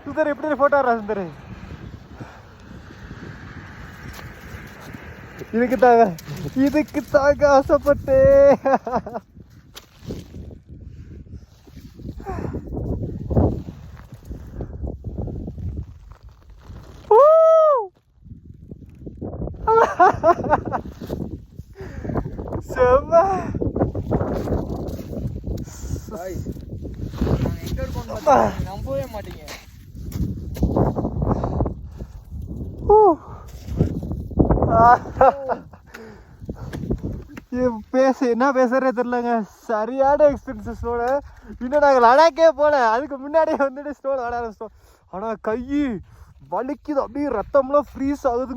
சுந்தர் எப்படி போட்டோ வர்றா சுந்தர்? இதுக்கு தாங்க ஆசைப்பட்டே. செம்ம நம்பவே மாட்டீங்க. என்ன பேசுறே தெரியலங்க. சரியான எக்ஸ்பீரியன்ஸோட இன்னும் நாங்கள் லடாக்கே போல. அதுக்கு முன்னாடியே வந்துட்டு ஸ்டோன் விளையாட ஆரம்பிச்சிட்டோம். ஆனால் கை வலிக்குது, அப்படியே ரத்தம்லாம் ஃப்ரீஸ் ஆகுது.